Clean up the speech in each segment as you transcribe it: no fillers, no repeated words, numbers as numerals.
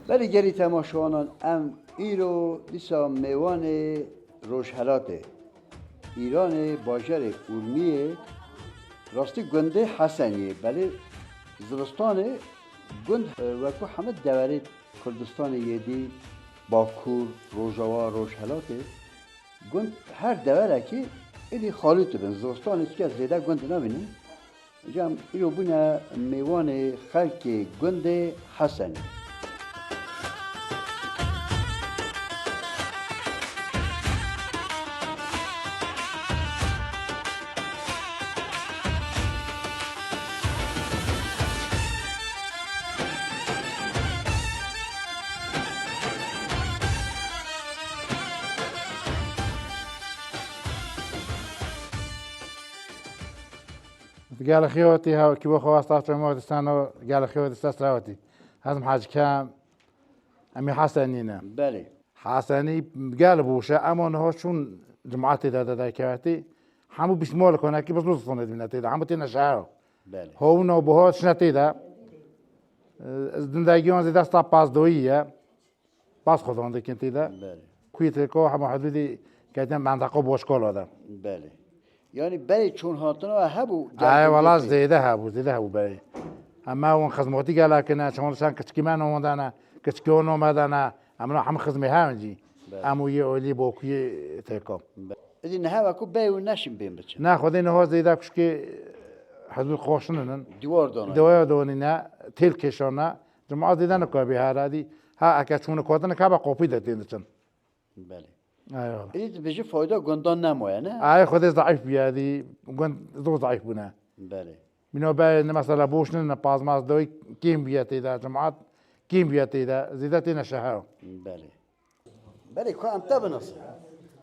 ولی گری تماشوانان ام ایرو دیسا میوان روشهلاته ایران باجر اورمیه راستی گنده حسنیه ولی زرستان گند وکو همه دوره کردستان یدی باکور روجاوا روشهلاته گند هر دوره که ایدی خالی تو بین زرستان که از زیده گند نبینه جام ایرو بنا میوان خلق گند حسنی قال خيوتي هاو كي بخو استاذ موت استانو قال خيوتي استاذ راوتي هذا حاج كام امي حسنينا بله حسني قال بوشا اما انه شون جماعتي دا كاتي حمو بشمول كنا كي بس صونت من تيدا حمو تينا شعر بله هو نو بهو شنتي دا زندگیون زیاد است پاس دویه پاس خودم دکتری دا بله کویت کو هم حدودی که منطقه باشکال داد بله یعنی برای چون هاتنا هبو ای والا زیده هبو برای اما اون خدماتی گلا کنه چون سان کچکی من اومدن کچکی اون اومدن اما هم خدمه همجی اما یه اولی باقی تکام این نه هوا کو بیو نشیم بیم بچه نه خودی نه زیده کش که حدود خوشنن دیوار دانی نه تیل کشانه جماعت دیدن که به هر عادی ها اکچون کودن که با قوپی دادین چن بله ایوه این بچه فایده گندان نمایه نه ای خودش ضعیف بیادی گند دو ضعیف بونه بله منو به مثلا بوشن نپاز ماز دوی کیم بیاتی دا جماعت کیم بیاتی دا زیدتی نشهر بله بله که ام تبناس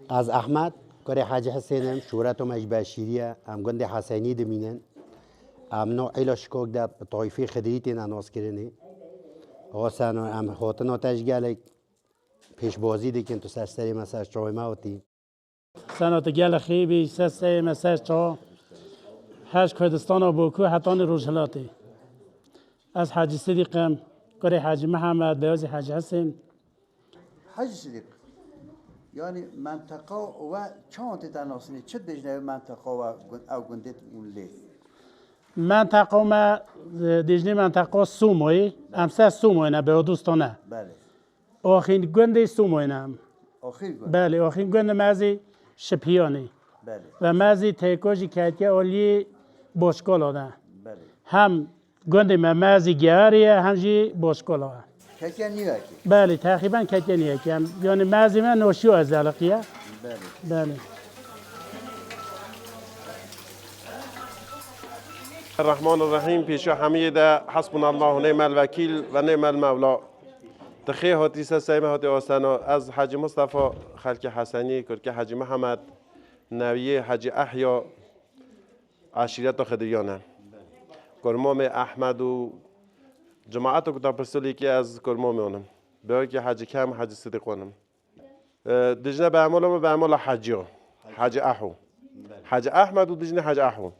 از احمد کاری حاج حسینم شورتم اجباشیریه ام گند حسینی دمینن ام نوع ایلاش کوک دا طایفی خدریتی ناس کرنی آسان ام هاتنا تشگاله پیش بازی دیکن تو سستری مساج چای ماوتی سنت گل خیبی سسته مساج چا هش کردستان و بوکو حتان روزهلاتی از حاج صدیقم کاری حاج محمد بیاز حاج حسین حاج صدیق یعنی منطقه و چند تناسنی چه دجنه منطقه و او گندت اون لی منطقه ما دیجنی منطقه سوموی امسه سوموی نه به دوستانه بله آخرین گنده سوموی نه آخر گند بله آخرین گنده مازی شپیانی بله و مازی تیکوژی که اولی باشکال آده بله هم گنده مازی گیاریه همجی باشکال آده که نیوه کی بله تقریبا کتنیه که یعنی مازی من نوشیو از علقیه بله بله الرحمن الرحیم پیشا همه ده حسبنا الله و نعم الوکیل و نعم المولا تخی هاتی سسیم هاتی آسنا از حاج مصطفی خلک حسنی کرد که حاج محمد نویه حاج احیا عشیرت خدریانه کرمام احمد و جماعت کو تا پرسولی که از کرمام اونم به که حاج کم حاج صدیقانم دجنه به عملم به عمل حاجیو حاج احو حاج احمد و دجنه حاج احو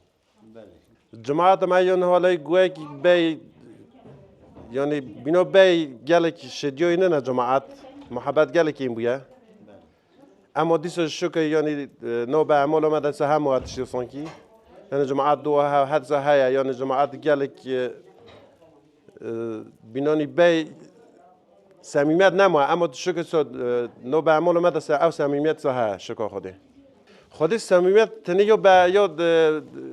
جماعت ما یون حالا گویا که بی یعنی بینو بی گله که شدیوی نه جماعت محبت گله که این بوده اما دیس شکر یعنی نو به عمل ما دست هم وقتشی سانکی یعنی جماعت دو ها حد زهایا یعنی جماعت گله که بینانی بی صمیمیت نمو اما شکر سود نو به عمل ما دست او صمیمیت سه شکر خوده خودی صمیمیت تنی یا به یاد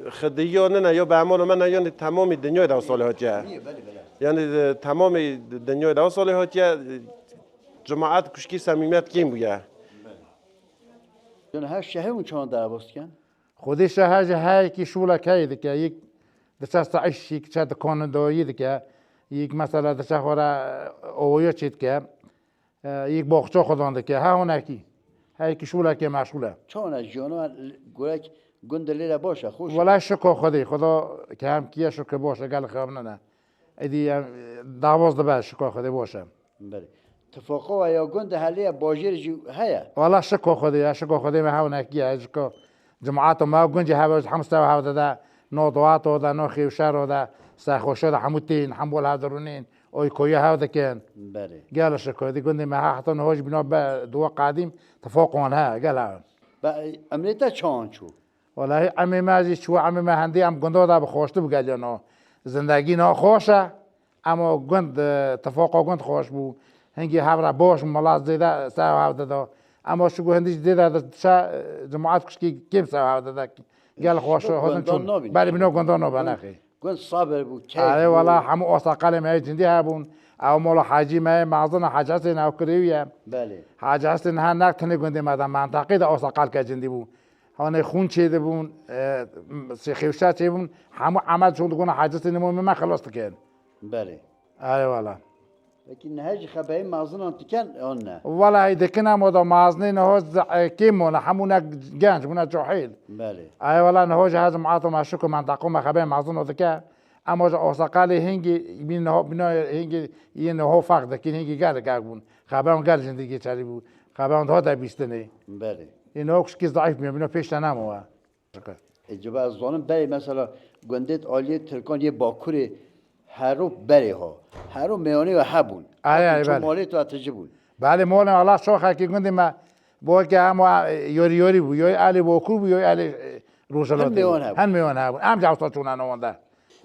خدیانه نه یا به عمل من نه یعنی تمام دنیای دو صالحاتیه یعنی تمام دنیای دو صالحاتیه جماعت کشکی صمیمیت کیم بوده یعنی هر شهر اون چند دعواست کن خودی شهر هایی که شوله کهیده که یک دست عشی که چند کاندایی که یک مثلا دست خورا اویا چید که یک باغچه خدانده که ها اونکی هایی که شوله که مشغوله چون از جانا گویا گند لیره باشه خوش ولی شکر خدا که هم کیه شکر باشه گل خیاب نه ایدی دعواز دبه شکر خدا باشه بله اتفاقا و یا گند حالی باجر جو هیا ولی شکر خدا ما هون کیه شکر جماعت ما گنج هوا حمسته و هوا ده نوضوات و ده نو خیوشر و ده سخوشه ده حموتین حمول هدرونین اوی کویه ها دکن بله گل شکایتی گندی ما حتی نهاج بنا به دو قدیم تفاق آنها گل هم با امریتا چان چو والله عمي ماجي شو عمي ما هندي عم قندو دا بخوشت بقال انه زندگی نا خوشه اما قند تفاقا قند خوش بو هنگی هفره باش ملاز دیده سه هفته دا اما شو هندیش دیده شا جماعت کشکی کم سه هفته دا قال خوش هذا چون بله بنا قندان نبناخی گند صبر بو آره والله همو آساقال ما جندی هبون او مولا حاجی ما معظم حاج حسین او کریویه بله حاج حسین ها نکتنی گندی مدام منطقه دا آساقال که جندی بو هانه خون چیده بون سخیوشت چیده بون همو عمد شد کنه حاج حسین ما خلاص تکن بله آره والله لكن هاج خباي مازن انت كان قلنا والله دکنا مودا مازنی نهوز کیمونه همونه گنج مونه جوحیل بله آره والله نهوز هذا معاطو مشکو منطقه ما خباي مازن ودکه اما جا آساقال هنگی بنا هنگی یه نهو فرق دکین هنگی گل بون خباي اون گل زندگی چری بود خباي اون ها بیستنی بله اینو کشکی ضعیف میاد بنا پیش نموه اجابه از ظالم بله مثلا گندت عالی ترکان یه باکوری هرو بره ها هرو میانی و هبون آره چون بله مالی تو اتجبون بله مولا الله شوخه که گندی ما با که هم یوری یوری بو یوی علی باکور بو یوی علی روشلاتی هن میان هبون هم جوستا چونه نوانده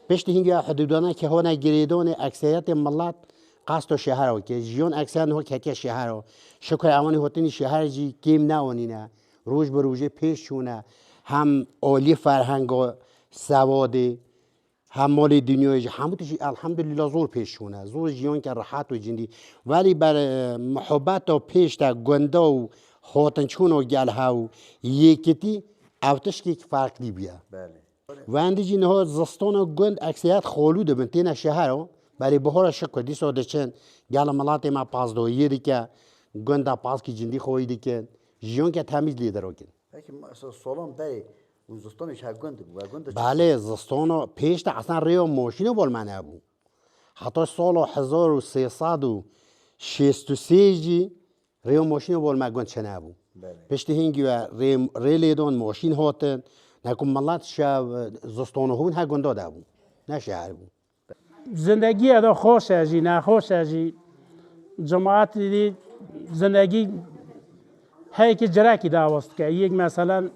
پشت هنگی حدودانه که هونه گریدون اکثریت ملت قصد و شهر و که جیون اکثر نه که شهر و شکر اوانی هاتنی شهر جی کیم نوانینه روز به روزه پیش شونه هم عالی فرهنگ و سواده هم مال دنیای همه چیز الحمدلله زور پیش شونه زور جیان که راحت و جندی ولی بر محبت و پیش تا گنده و هاتنچون و گل ها و یکیتی اوتش که فرق دی بیا بله و اندیجی نه زستان و گند اکثریت خالوده بنتین شهر و برای بهار شکر دی ساده چند گل ملات ما پاس دویه دی که گنده پاس کی جندی خوی دی که جیان که تمیز لیدر وکن لكن سلام بله وزستانش ها گند بو گند بله زستان و پیش تا اصلا ریو ماشین بول منه بو حتی سال 1363 جی ریو ماشین بول من گند چنه بو پشت هنگی و ری لیدون ماشین هاتن نکن ملت شا زستان هون ها گنده ده بو نه شهر بو زندگی ادا خوش اجی نه خوش اجی جماعت دی زندگی هی که جرکی دعواست که یک مثلا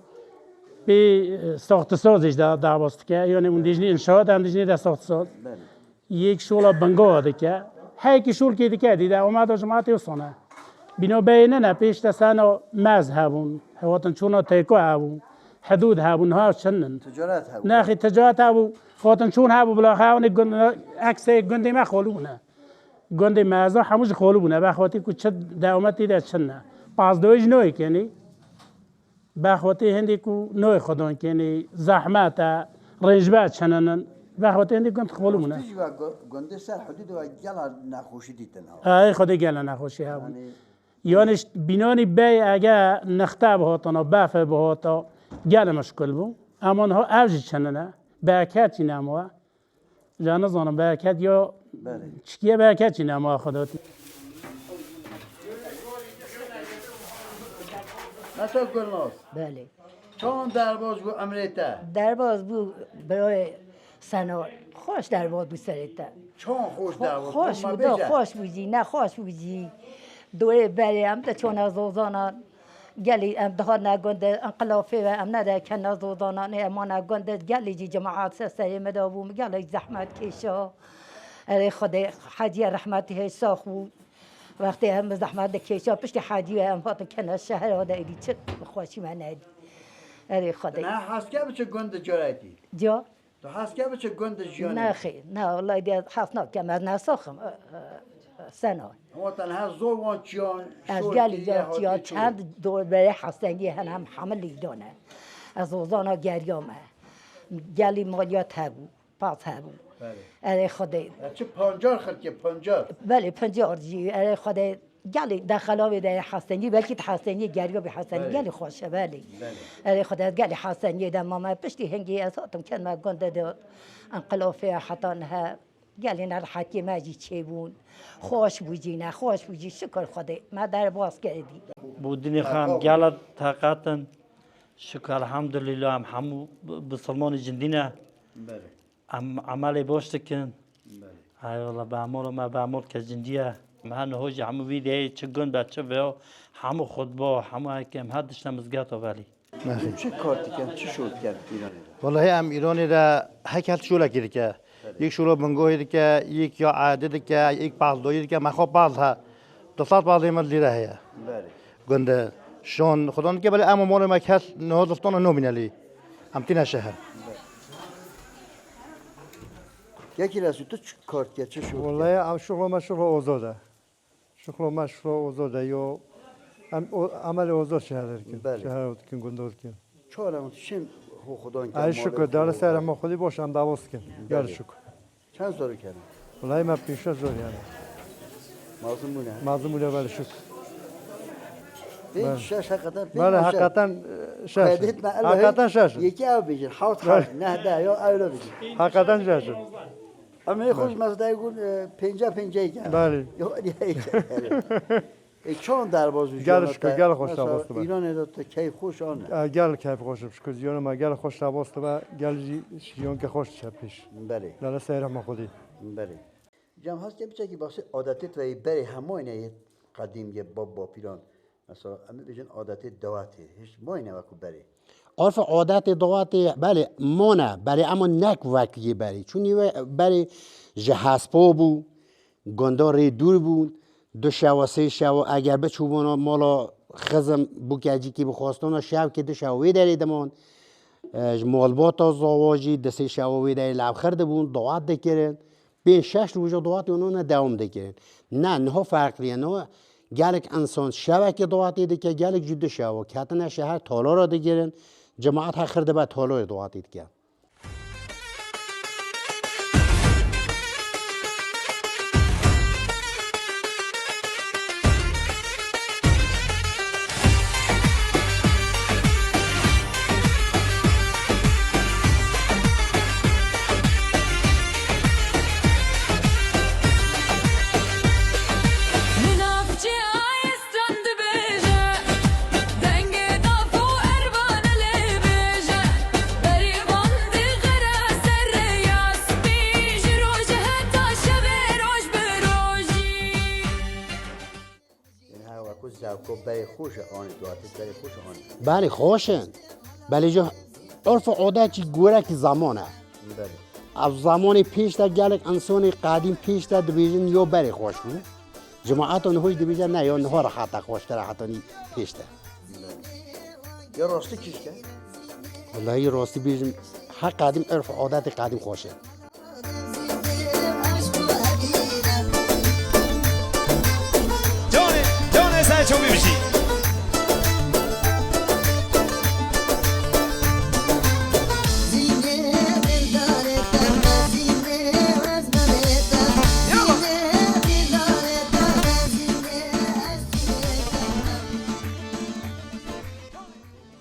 به ساخت سازش دعواست که یعنی اون دیجنی انشاءات هم دیجنی در ساخت ساز یک شولا بنگاه ده که هی که شول که دیگه دیده اومد جماعت یوسانه بنا بینه نه پیش دستانو مذهبون هواتن چونا تیکو هبون حدود هبون ها چنن تجارت ها ناخي تجارت هبو هواتن چون هبو بلا خاون عکس گندی ما خالونه گندی مازا هموش خالونه بخاطی کو چه دعوتی ده چنه پاس دویج نوی کنی بخاطی هندی کو نوی خدان کنی زحمت رنجبات چنن بخاطی هندی گند خالونه تيجي گند سر حدود و گل نخوشی دیتن ها ای خودی گل نخوشی هبون یعنی بینانی بی اگه نخته بهاتن و بافه بهاتا گل مشکل بو اما ها اوج چننه برکتی نموه جان زانم برکت یا چیه برکتی نموه خداتی نتا گلناز بله چون درباز بو امریتا درباز بود برای سنا خوش درباز بود سرتا چون خوش درباز خوش بود خوش بودی نه خوش بودی دوره بله هم تا چون از اوزانا گلی ام ده نگند انقلافی و ام نده کن از اوزانا نه اما نگند گلی جی جماعت سری مدابو گلی زحمت کشا اره خدا حاجی رحمتی ساخو وقتی هم زحمت کشا پشت حاجی هم فاطمه کنه شهر و دایری چه خوشی من ندی اره خدا نه حسکه بچه گند جرایتی جا تو حسکه بچه گند جیانی نه خیر نه والله دی حسنا کم از نساخم سنا هو تنها زور وان چیان از گلی جا چند دور برای حسنگی هم حملی دانه از اوزانا گریامه گلی مالیات هبو پاس هبو اره خدا چه پنجار خرکه پنجار بله پنجار جی اره خدا گلی داخلاوی در حسنگی بلکه حسنگی گریا به حسنگی گلی خوشه بله اره خدا گلی حسنگی در ماما پشتی هنگی اساتم کن ما گنده دو انقلافی حتی نه گلی نرحتی ماجی چه بون خوش بودی نه خوش بودی شکر خدا ما در باز کردی بودنی خام گلت طاقتن شکر الحمدلله هم همو بسلمان جندینه عمل باش کن های والله بعمل ما بعمل که جندیه من هوج همو ویدیه چه گن بچه و همو خود با همو هکم حدش نمزگات ولی چه کارتی کن چه شد کرد ایرانی والله ام ایرانی را هک شولا کرد که یک شولا بنگوهی که یک یا عادت که یک بالدوی که مخوب بال ها دستات بالدی من لیره هیا بله گنده شون خدان که بله اما مال مکهل نه دستان نو بینلی ام تینا شهر یکی رسول تو چه کارت کرد چه شد والله ام شغل ما شغل آزاده شغل ما شغل آزاده یا عمل آزاد شهر کن بله. شهر کن گندور کن چهارم چه خدا این ای شکر در سر ما خودی باشم دواست کن گر شکر چند سال کردم والله ما پیش از یعنی مازمونه مظلوم ولی شکر این شش حقیقتا بله حقیقتا شش قیدت ما حقیقتا شش یکی او بیشتر حوت حوت نه ده یا اولا بیشتر حقیقتا شش اما خوش مثلا یکون پنجه کرد بله چون در باز گل شکر گل خوش دواست ایران داد کیف خوش آن گل کیف خوشم شکر زیان ما گل خوش دواست و گل شیون که خوش چپیش بله در سر ما خودی بله جمع هست که بیچه که باشه عادتت و بری همه قدیم یه با پیران مثلا اما بیشتر عادت دواته هیچ ماینه وکو بری عرف عادت دوات بله مونه بله اما نک وکی بری چون بری جهاسپا بو گندار دور بود دو شو سه شو اگر به چوبونا مالا خزم بوکجی کی بخواستن شو که دو شوی داری دمان مالبات زواجی دسته شوی داری لب خرده بون دوات دکرن بین شش روز دوات اونو دوام دکرن نه فرقیه نه گلک انسان شو که دواتی دکه گلک جد شو کاتن شهر تالا را دکرن جماعت ها خرده بعد تالا دواتی دکه بری خوش آن دواته بری خوش آن بله خوشن بله جو عرف عادت چی گوره که زمانه بله از زمان پیش تا گلک انسان قدیم پیش تا دبیجن یا بری خوش بود جماعت اونهوش دبیجن نه یا نه راحت خوش تر راحتانی پیش تا یا راستی کیش که والله راستی بیجن هر قدیم عرف عادت قدیم خوشه جان سر چون ببیشی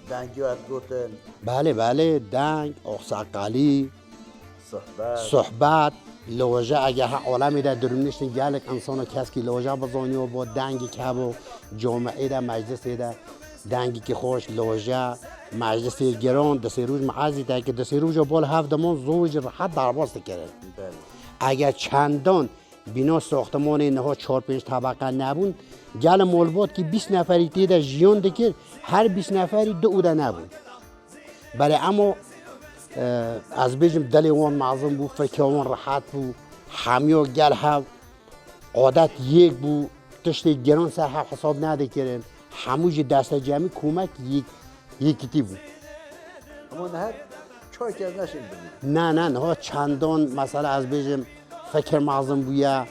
دنگی وقت گوتن بله دنگ اخساقالی صحبت صحبت لوجه اگه ها عالمی در درونشت گلک انسان کس که لوجه بزانی و با دنگی که با جامعه در مجلس در دنگی که خوش لوجه مجلس گران دسته روز معزی تا که دسته روز بال هفت دمان زوج راحت درباست کرد اگر چندان بنا ساختمان اینها 4-5 طبقه نبود گل مولبات که 20 نفری تیده جیان دکر هر 20 نفری دو اوده نبود بله اما از بیجم دل وان معظم بود فکر وان راحت بود همیو گل ها عادت یک بود تشتی گران سر حساب نده کردن هموج دست جمعی کمک یکی بود اما نه چای که نشین ببین نه چندان مثلا از بیجم فکر معظم بویا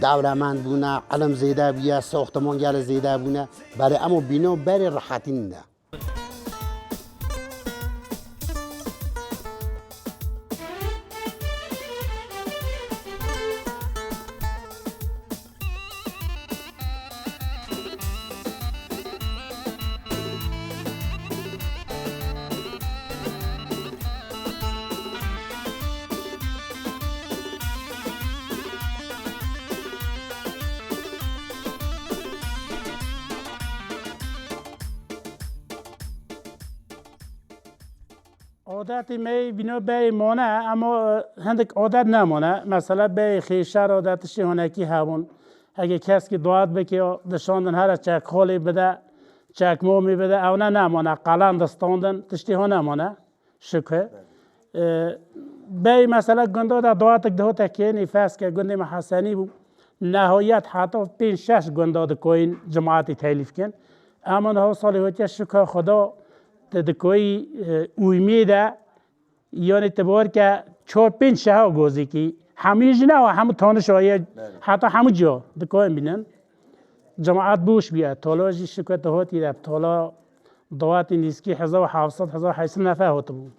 دولمند بونه علم زیده بویا ساختمان گل زیده بونه بله اما بنا بره راحتی نه عادتی می بنا به مانه اما هندک عادت نمانه مثلا به خیشر عادتشی هنکی هون اگه کس که دعات بکی دشاندن هر چک خالی بده چک مومی بده او نه نمانه قلم دستاندن تشتی ها نمانه شکه به مثلا گنده در دعات ده تکی نفس که گنده محسنی بود نهایت حتی 5-6 گنده ده کوین جماعتی تلیف کن اما نه سالی هوتی شکه خدا دکوی اویمیده یعنی تبار که 4-5 شهر گوزی کی همیش نه و همه تانش های حتی همه جا دکوی بینن جماعت بوش بیاد طولاجی شکایت هاتی در طولا دواتی نیسکی 1700-1800 نفر هات بود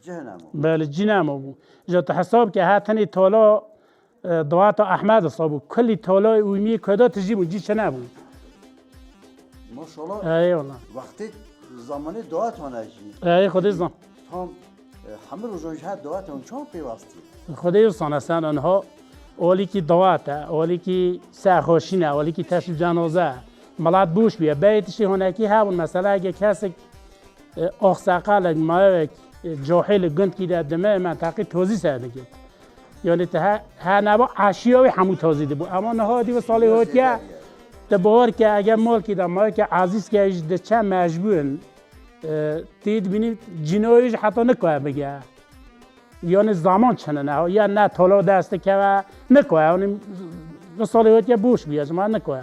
جهنم بله جنام بود جا حساب که هاتنی طولا دوات احمد صابو کلی طولا اویمی کدا تجیب جی چنه بود ماشاءالله ای والله وقتی زمانی دعات هنجی ای خودی زن هم همه روزانش ها دعات هم چون پیوستی خودی زن هستن آنها اولی کی دوات اولی کی سرخوشینه اولی کی تشریف جنازه ملت بوش بیه بیتشی هنکی همون مثلا اگه کسی اخساقال مایک جاهل گند کی در دمه منطقه توزیع سردگی یعنی ته ها نبا عشیاوی همو توزیع بود اما نهادی و سالی هوتیا تبار که اگر مال کی در مایک عزیز که اج ده چه مجبورن تید بینید جنایش حتی نکوه بگه یعنی زمان چنه نه یا نه طلا دسته که نکوه یعنی سالی هوتیا بوش بیاد ما نکوه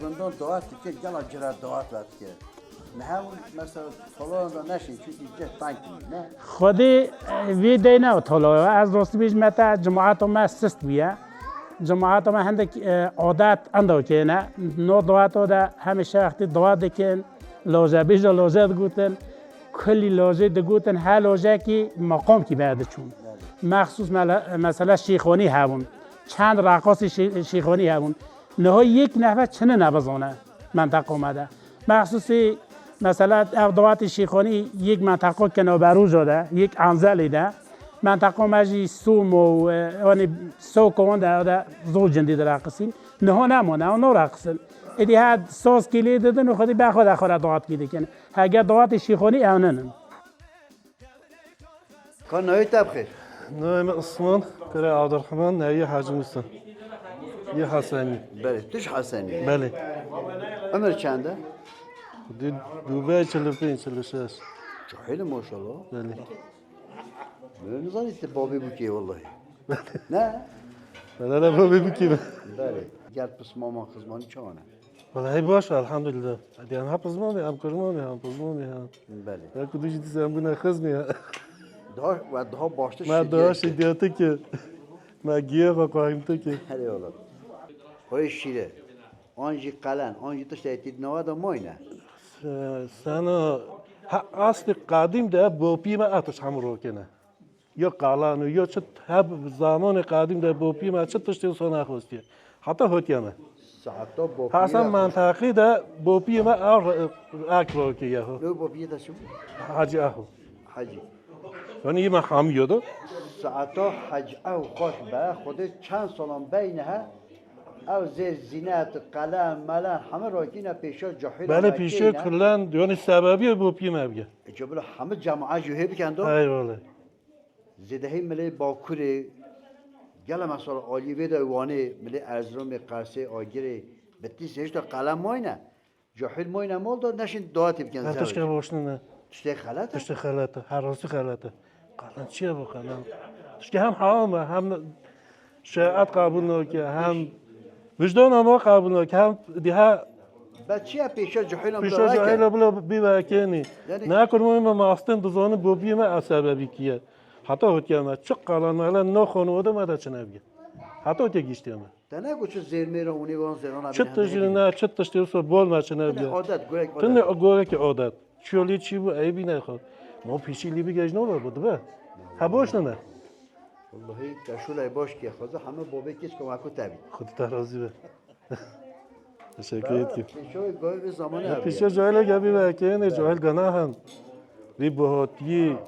گندان دعات که جلا جرا دعات وقت که نه همون مثلا طلا را نشین چون اینجا تانک نه خودی وی دینا و طلا از راست بیش متا جماعت ما سست بیا جماعت ما هندک عادت اندو که نه نو دعات دا همیشه وقتی دعات کن لوزه بیش لوزه گوتن کلی لوزه دگوتن هر لوزه کی مقام کی بعد چون مخصوص مثلا شیخانی هون چند رقاص شیخانی هون نه یک نفر چنه نبزانه منطقه اومده مخصوصی مثلا دعوت شیخانی یک منطقه کنابرو شده یک انزلی ده منطقه مجی سوم و یعنی سو کون ده زور جندی در رقصین نه نمونه و نرقصن ادی ها ساز کلی دادن و خودی بخواد آخر دعوت کیده کنه اگر دعوت شیخانی اونن کن نوی تبخیر نوی عثمان کره عبدالرحمن نوی حاج موسی یه حسنی بله توش حسنی بله عمر چنده؟ دوبه 45-46 خیلی ماشاءالله بله نزانی تی بابی بکی والله نه؟ بله بابی بکی بله گرد پس مامان خزمانی چانه؟ والله باشه الحمدلله دیگه هم پزمانی هم کرمانی هم پزمانی هم بله یک کدوشی دیگه هم بونه خزمی ده باشته ما داشت دیاته که ما گیاه با قایم تو که هلی والله های شیره آنجی قلن آنجی تشتیت نواده ماینه سنا اصل قدیم ده بوپی ما اتش هم رو کنه یا قلن و یا چه هب زمان قدیم ده بوپی ما چه تشتی سنا خواستی حتی هوتیانه ساعتا بوپی حسن منطقی ده بوپی ما اکل که یه نو بوپی ده شو حاجی اهو حاجی یعنی ما هم یادو ساعتا حج او خوش به خود چند سالان بینه او زیر زینت قلم ملن همه راکینه پیشا جاهل بله پیشا کلن یعنی سببی بوپی ما بیه اجابه همه جماعه جوهی بکندو ای واله زدهی ملی باکوری گله مثلا عالی ویده وانه ملی ارزروم قرصه آگیره بتیس هشتا قلم ماینه جاهل ماینه مال داد نشین دعاتی بکن زوج تشکر باشنه نه تشتی خلاته؟ تشتی خلاته هر راستی خلاته قلن چیه با قلن تشتی هم حرامه هم شریعت قبول نکه هم وجدان ما قبول نکه هم دیها بچه پیشا جاهل پیشا جاهل بلا بیواکنی نکنم ما ماستن دوزان بوبی ما سببی کیه حتی هوتی ما چه قلن مالن نه خانواده ما داشت نبیه حتی که گیشتیم تنها چه زیر رو اونی وان زیران چه تجربه نه چه تشتیل سو بال ماشین بیا عادت گویک تنه گوره که عادت چولی چی بود ای بی نخواد ما پیشی لیبی گیج نور بود به هباش نه والله کشول باش که خود همه بابه کیش که واکو تبی خود ترازی به تشکر کی پیشو گوی به زمان پیشو جایل گبی و که نه جایل گناه هم ری بهاتی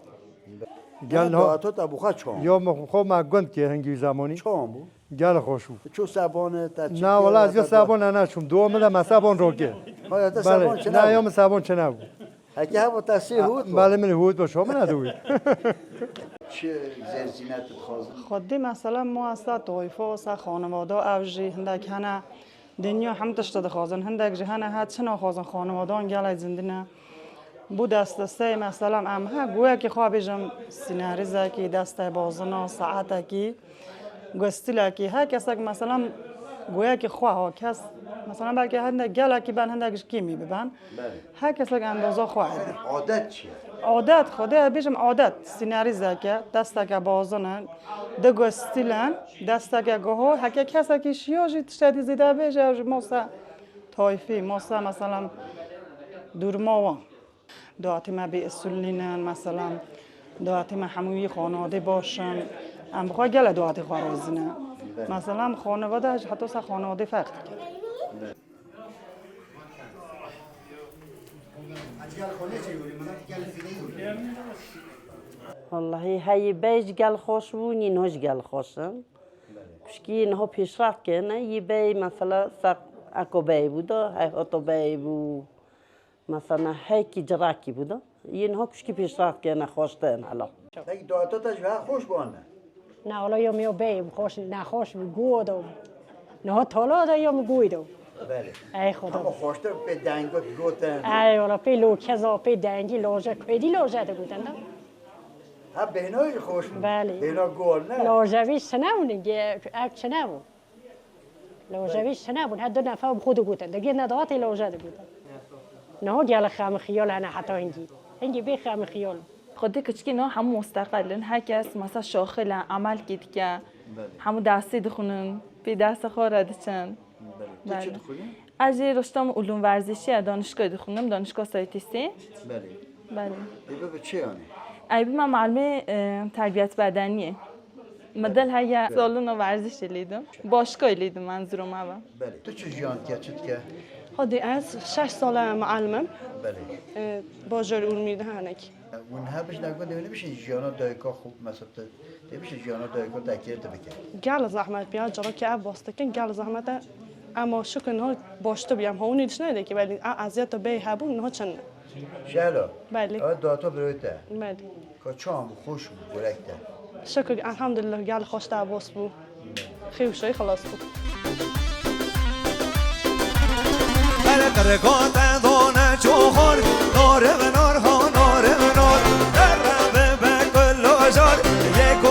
گل ها تو تبوخا چام یا خب ما گند که هنگی زمانی چام بو گل خوشو چو سبانه تا نه والا از یا سبان نه چون دو مله ما سبان رو که ها تا سبان چه نه یا سبان چه نبود اگه هم تاسی هود بله من هود با شما ندوید چه زینت خواز خودی مثلا ما از طایفه و خانواده اوجی هندک هنه دنیا هم تشت خازن هندک جهان هات چنا خازن خانواده انگل زندنا بود دسته مثلا ام ها گویا که خوابجم سیناریزا کی دسته بازنا ساعت کی گستیلا کی ها کس مثلا گویا که خواه کس مثلا بلکه هندک گلا کی بن هندک کی می ببن ها کس اندازه خواه عادت چیه عادت خدا بیشم عادت سیناریزا که دسته که بازنا دگستیلن دسته که گوه هک کس کی شیاجی تشدید زیده بیشه موسا طایفی موسا مثلا دورماوا دعاتی ما به اصولینن مثلا دعاتی ما هموی خانواده باشن ام بخواه گله دعاتی خواروزینه مثلا خانواده حتی سا خانواده فرق کرد والله هی بیج گل خوش و نینهاش گل خوشن کشکی اینها پیشرفت کنه یه بی مثلا فق اکو بی بوده هی هاتو بی بود مثلا هی کی جراکی بوده اینها کشکی پیشرفت کنه خوشتن حالا اگه دعاتا تجربه خوش بانه نه حالا یا میو بیم خوش نه خوش گودم نه طلا دا یا گویدم بله ای خدا اما خوشتر به دنگات گوتن ای والا پی لوکزا پی دنگی لوجه کدی لوجه ده گوتن نه ها بهنای خوش بله بهنا گل نه لوجوی سنمونه گه اک سنمون لوجوی سنمون هر دو نفر خود گوتن دیگه نداعت لوجه ده گوتن نه گل خام خیال انا حتی هنگی بی خام خیال خودی کچکی نه هم مستقلن هر کس مثلا شاخل عمل کید که همو دستی دخونن پی دست خورد چن بله چه دخونی؟ از رشتم علوم ورزشی دانشگاه دخونم دانشگاه سایتیستی بله بله ایبه به چه آنی؟ ایبه من معلم تربیت بدنیه مدل هر سالون ورزش لیدم باشگاه لیدم منظورم اول بله تو چه جان که چت که؟ خودی از 6 ساله معلمم بله باجر علمی دهنک اونها بهش نگو نمیشه بشه جانا دایکا خوب مثلا نمیشه جانا دایکا تکیه تو بکن گل زحمت بیاد جرا که واسطه کن گل زحمت اما شکر نه باشته بیام ها اونی دش نده که ولی اذیت به هبون نه چن شالا بله داتا برویته بله کچام خوش گرکته شکر الحمدلله گل خوش دعواس بو خیوشای خلاص بود ترکات دانه چوخور ناره و نار ها ناره و نار در به کل و جار یک